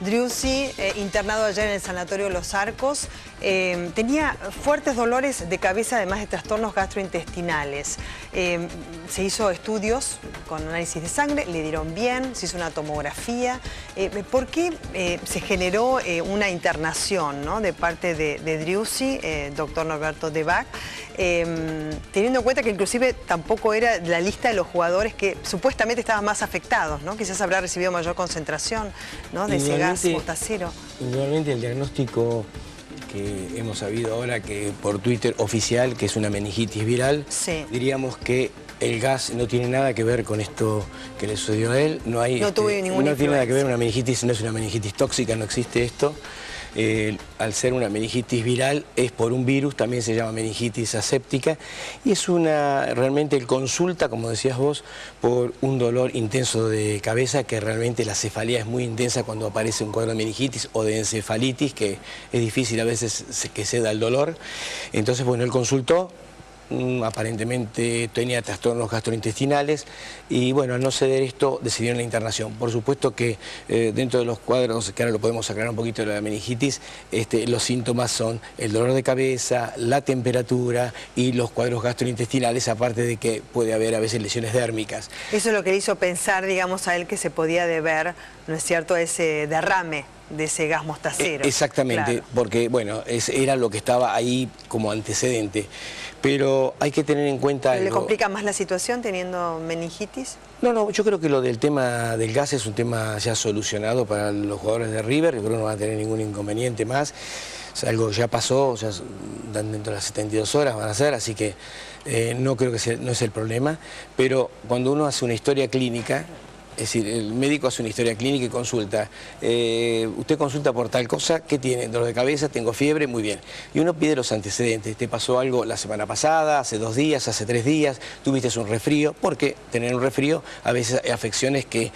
Driussi, internado ayer en el Sanatorio Los Arcos, tenía fuertes dolores de cabeza, además de trastornos gastrointestinales. Se hizo estudios con análisis de sangre, le dieron bien, se hizo una tomografía. ¿Por qué se generó una internación, ¿no?, de parte de Driussi, doctor Norberto Debac, teniendo en cuenta que inclusive tampoco era la lista de los jugadores que supuestamente estaban más afectados, ¿no? Quizás habrá recibido mayor concentración, ¿no?, de ese gas mostacero. Indudablemente el diagnóstico que hemos sabido ahora que por Twitter oficial, que es una meningitis viral, sí, diríamos que el gas no tiene nada que ver con esto que le sucedió a él. No tiene nada que ver, una meningitis no es una meningitis tóxica, no existe esto. Al ser una meningitis viral es por un virus, también se llama meningitis aséptica, y es realmente él consulta, como decías vos, por un dolor intenso de cabeza, que realmente la cefalea es muy intensa cuando aparece un cuadro de meningitis o de encefalitis, que es difícil a veces que ceda el dolor. Entonces, bueno, él consultó. Aparentemente tenía trastornos gastrointestinales y bueno, al no ceder esto decidieron la internación. Por supuesto que dentro de los cuadros, que ahora lo podemos aclarar un poquito de la meningitis, los síntomas son el dolor de cabeza, la temperatura y los cuadros gastrointestinales, aparte de que puede haber a veces lesiones dérmicas. Eso es lo que le hizo pensar, digamos, a él que se podía deber, ¿no es cierto?, a ese derrame de ese gas mostacero. Exactamente, claro. Porque bueno, era lo que estaba ahí como antecedente. Pero hay que tener en cuenta algo. ¿Le complica más la situación teniendo meningitis? No, yo creo que lo del tema del gas es un tema ya solucionado para los jugadores de River. Yo creo que no van a tener ningún inconveniente más. Es algo que ya pasó, ya dentro de las 72 horas van a ser, así que no creo que no es el problema. Pero cuando uno hace una historia clínica, es decir, el médico hace una historia clínica y consulta. Usted consulta por tal cosa, ¿qué tiene? Dolor de cabeza, tengo fiebre, muy bien. Y uno pide los antecedentes. ¿Te pasó algo la semana pasada, hace 2 días, hace 3 días? ¿Tuviste un resfrío? Porque tener un resfrío a veces hay afecciones que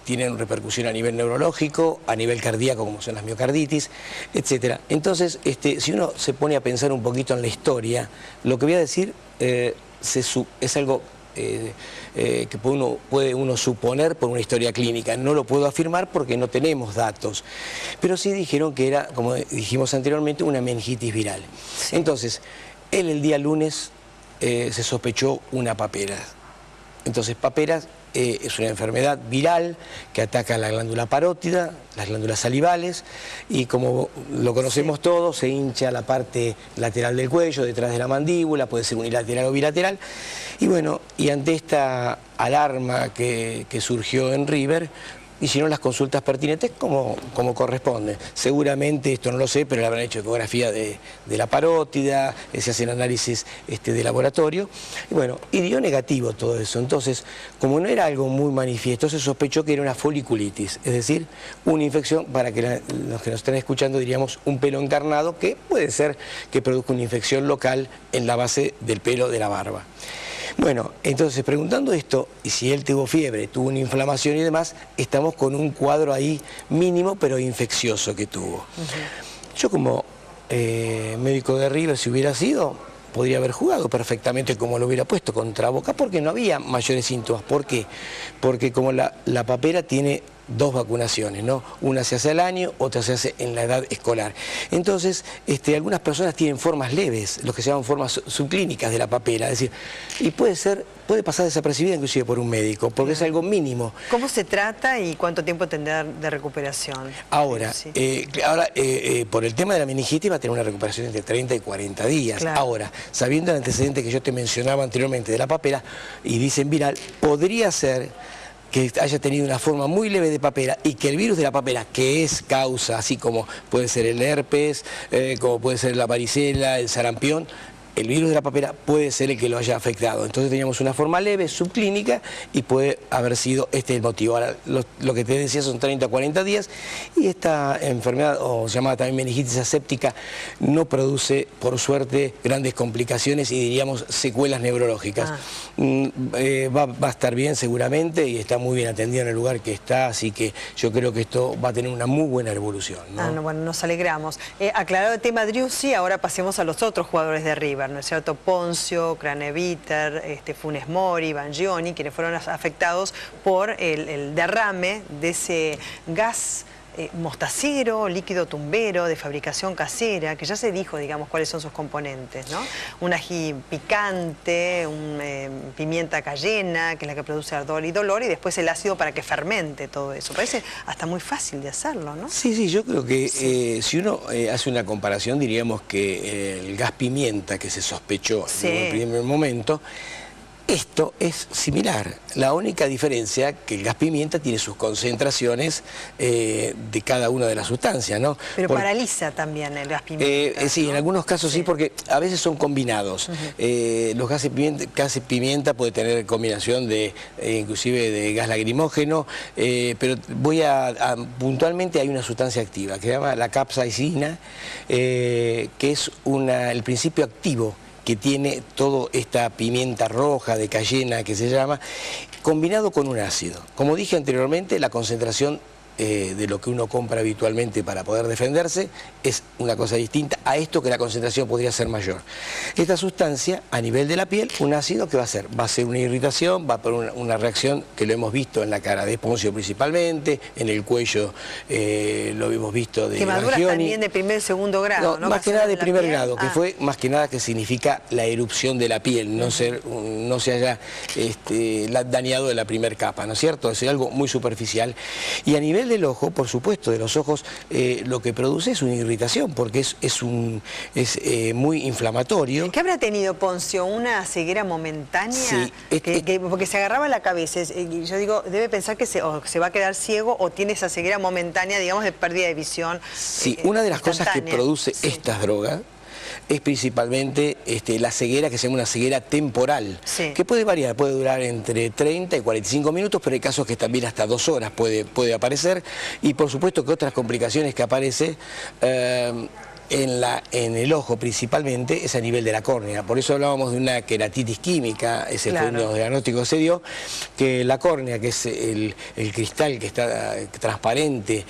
tienen repercusión a nivel neurológico, a nivel cardíaco, como son las miocarditis, etc. Entonces, si uno se pone a pensar un poquito en la historia, lo que voy a decir es algo que puede uno suponer por una historia clínica. No lo puedo afirmar porque no tenemos datos, pero sí dijeron que era, como dijimos anteriormente, una meningitis viral. Sí. Entonces, él el día lunes se sospechó una papera. Entonces, paperas es una enfermedad viral que ataca la glándula parótida, las glándulas salivales, y como lo conocemos todos, se hincha la parte lateral del cuello, detrás de la mandíbula, puede ser unilateral o bilateral. Y bueno, y ante esta alarma que surgió en River, hicieron las consultas pertinentes como corresponde. Seguramente, esto no lo sé, pero le habrán hecho ecografía de la parótida, se hacen análisis de laboratorio, y bueno, y dio negativo todo eso. Entonces, como no era algo muy manifiesto, se sospechó que era una foliculitis, es decir, una infección, para que los que nos están escuchando diríamos un pelo encarnado, que puede ser que produzca una infección local en la base del pelo de la barba. Bueno, entonces preguntando esto, y si él tuvo fiebre, tuvo una inflamación y demás, estamos con un cuadro ahí mínimo pero infeccioso que tuvo. Yo como médico de River, si hubiera sido, podría haber jugado perfectamente como lo hubiera puesto contra Boca, porque no había mayores síntomas. ¿Por qué? Porque como la papera tiene 2 vacunaciones, ¿no? Una se hace al año, otra se hace en la edad escolar. Entonces, algunas personas tienen formas leves, lo que se llaman formas subclínicas de la papera, es decir, y puede pasar desapercibida inclusive por un médico, porque es algo mínimo. ¿Cómo se trata y cuánto tiempo tendrá de recuperación? Ahora, sí. Por el tema de la meningitis va a tener una recuperación entre 30 y 40 días. Claro. Ahora, sabiendo el antecedente que yo te mencionaba anteriormente de la papera, y dicen viral, podría ser que haya tenido una forma muy leve de papera y que el virus de la papera, que es causa, así como puede ser el herpes, como puede ser la varicela, el sarampión, el virus de la papera puede ser el que lo haya afectado. Entonces teníamos una forma leve, subclínica, y puede haber sido el motivo. Ahora, lo que te decía son 30 a 40 días, y esta enfermedad, o llamada también meningitis aséptica, no produce, por suerte, grandes complicaciones y diríamos secuelas neurológicas. Va a estar bien seguramente, y está muy bien atendido en el lugar que está, así que yo creo que esto va a tener una muy buena evolución, ¿no? Bueno, nos alegramos. Aclarado el tema Driussi, ahora pasemos a los otros jugadores de River, ¿no es cierto? Ponzio, Craneviter, Funes Mori, Bangioni, quienes fueron afectados por el derrame de ese gas mostacero, líquido tumbero, de fabricación casera, que ya se dijo, digamos, cuáles son sus componentes, ¿no? Un ají picante, pimienta cayena, que es la que produce ardor y dolor, y después el ácido para que fermente todo eso. Parece hasta muy fácil de hacerlo, ¿no? Sí, sí, yo creo que si uno hace una comparación, diríamos que el gas pimienta que se sospechó en un primer momento, esto es similar. La única diferencia que el gas pimienta tiene sus concentraciones de cada una de las sustancias, ¿no? Pero paraliza también el gas pimienta. Sí, ¿no? En algunos casos sí, porque a veces son combinados. Los gases pimienta puede tener combinación de inclusive de gas lacrimógeno, pero puntualmente hay una sustancia activa que se llama la capsaicina, que es el principio activo que tiene toda esta pimienta roja de cayena que se llama, combinado con un ácido. Como dije anteriormente, la concentración de lo que uno compra habitualmente para poder defenderse es una cosa distinta a esto, que la concentración podría ser mayor. Esta sustancia a nivel de la piel, un ácido que va a ser una irritación, va a poner una reacción que lo hemos visto en la cara de Poncio principalmente, en el cuello lo hemos visto de Quemaduras también de primer y segundo grado, ¿no? Más que nada de primer grado, que fue más que nada que significa la erupción de la piel, no se haya dañado de la primera capa, ¿no es cierto? Es algo muy superficial. Y a nivel del ojo, por supuesto, de los ojos, lo que produce es una irritación, porque es muy inflamatorio. ¿Qué habrá tenido Poncio? ¿Una ceguera momentánea? Sí, porque se agarraba la cabeza. Y yo digo, debe pensar que se va a quedar ciego o tiene esa ceguera momentánea, digamos, de pérdida de visión. Sí, una de las cosas que produce estas drogas es principalmente la ceguera, que se llama una ceguera temporal, que puede variar, puede durar entre 30 y 45 minutos, pero hay casos que también hasta 2 horas puede aparecer, y por supuesto que otras complicaciones que aparecen en el ojo principalmente es a nivel de la córnea. Por eso hablábamos de una queratitis química, ese fue uno de los diagnósticos que se dio, que la córnea, que es el cristal que está transparente,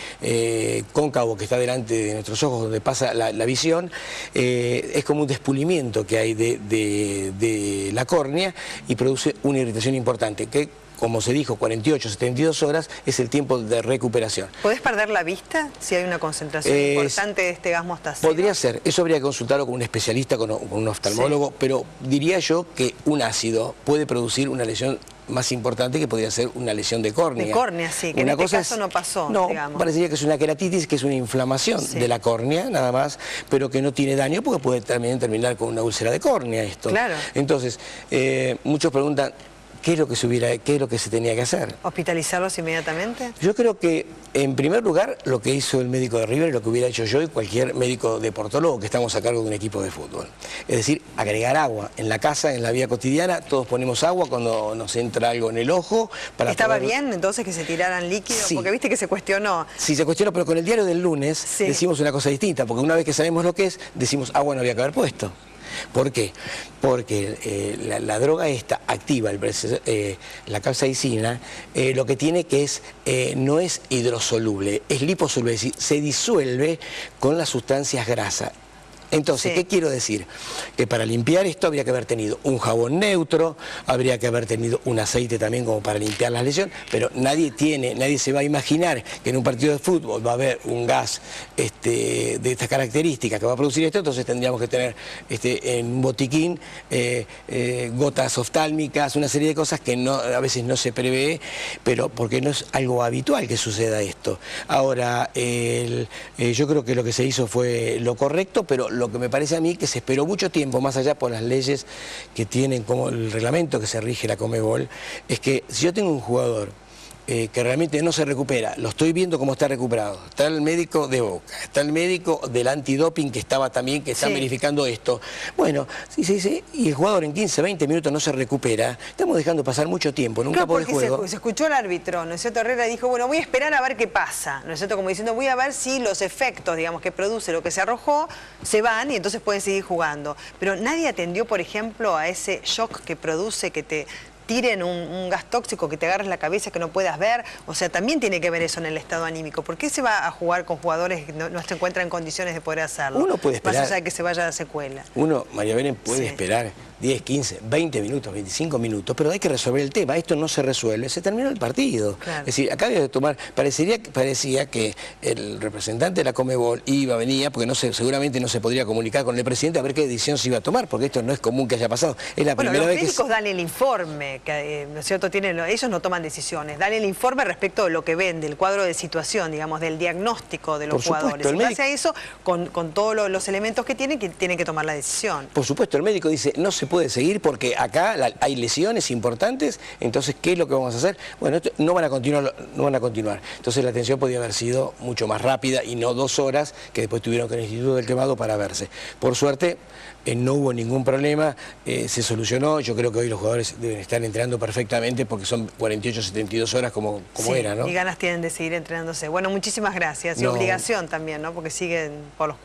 cóncavo, que está delante de nuestros ojos, donde pasa la visión, es como un despulimiento que hay de la córnea y produce una irritación importante, que, como se dijo, 48, 72 horas es el tiempo de recuperación. ¿Podés perder la vista si hay una concentración importante de este gas mostacero? Podría ser, eso habría que consultarlo con un especialista, con un oftalmólogo, pero diría yo que un ácido puede producir una lesión más importante, que podría ser una lesión de córnea. De córnea, sí, que en este caso no pasó, digamos. Parecería que es una queratitis, que es una inflamación de la córnea, nada más, pero que no tiene daño, porque puede también terminar con una úlcera de córnea esto. Claro. Entonces, muchos preguntan, ¿qué es lo que se tenía que hacer? ¿Hospitalizarlos inmediatamente? Yo creo que, en primer lugar, lo que hizo el médico de River, lo que hubiera hecho yo y cualquier médico deportólogo que estamos a cargo de un equipo de fútbol. Es decir, agregar agua. En la casa, en la vida cotidiana, todos ponemos agua cuando nos entra algo en el ojo. ¿Estaba bien entonces que se tiraran líquidos? Sí. Porque viste que se cuestionó. Sí, se cuestionó, pero con el diario del lunes decimos una cosa distinta, porque una vez que sabemos lo que es, decimos agua no había que haber puesto. ¿Por qué? Porque la droga esta activa, la capsaicina, lo que tiene que no es hidrosoluble, es liposoluble, es decir, se disuelve con las sustancias grasas. Entonces, ¿qué quiero decir? Que para limpiar esto habría que haber tenido un jabón neutro, habría que haber tenido un aceite también como para limpiar las lesiones, pero nadie se va a imaginar que en un partido de fútbol va a haber un gas de estas características que va a producir esto, entonces tendríamos que tener en un botiquín gotas oftálmicas, una serie de cosas que a veces no se prevé, pero porque no es algo habitual que suceda esto. Ahora, yo creo que lo que se hizo fue lo correcto, pero lo que me parece a mí que se esperó mucho tiempo, más allá por las leyes que tienen, como el reglamento que se rige la Conmebol, es que si yo tengo un jugador que realmente no se recupera, lo estoy viendo cómo está recuperado, está el médico de Boca, está el médico del antidoping que estaba también, que está verificando esto. Bueno, si se dice, y el jugador en 15, 20 minutos no se recupera, estamos dejando pasar mucho tiempo en un campo de juego. Se escuchó al árbitro, ¿no es cierto? Herrera dijo, bueno, voy a esperar a ver qué pasa, ¿no es cierto? Como diciendo, voy a ver si los efectos, digamos, que produce lo que se arrojó, se van y entonces pueden seguir jugando. Pero nadie atendió, por ejemplo, a ese shock que produce, que te tiren un gas tóxico, que te agarres la cabeza, que no puedas ver. O sea, también tiene que ver eso en el estado anímico. ¿Por qué se va a jugar con jugadores que no se encuentran en condiciones de poder hacerlo? Uno puede esperar. Más allá de que se vaya a la secuela. Uno, María Belén, puede esperar 10, 15, 20 minutos, 25 minutos, pero hay que resolver el tema. Esto no se resuelve, se terminó el partido. Claro. Es decir, acá había de tomar, parecía que el representante de la Conmebol venía, porque seguramente no se podría comunicar con el presidente a ver qué decisión se iba a tomar, porque esto no es común que haya pasado. Es la primera vez que... Los médicos dan el informe, ¿no es cierto? Ellos no toman decisiones, dan el informe respecto de lo que ven, del cuadro de situación, digamos, del diagnóstico de los jugadores. En base a eso, con todos los elementos que tienen que tomar la decisión. Por supuesto, el médico dice, no se puede seguir porque acá hay lesiones importantes, entonces, ¿qué es lo que vamos a hacer? Bueno, esto no van a continuar. Entonces la atención podía haber sido mucho más rápida y no 2 horas que después tuvieron que ir al Instituto del Quemado para verse. Por suerte, no hubo ningún problema, se solucionó. Yo creo que hoy los jugadores deben estar entrenando perfectamente porque son 48, 72 horas como era, ¿no? Y ganas tienen de seguir entrenándose. Bueno, muchísimas gracias. Y obligación también, ¿no? Porque siguen por los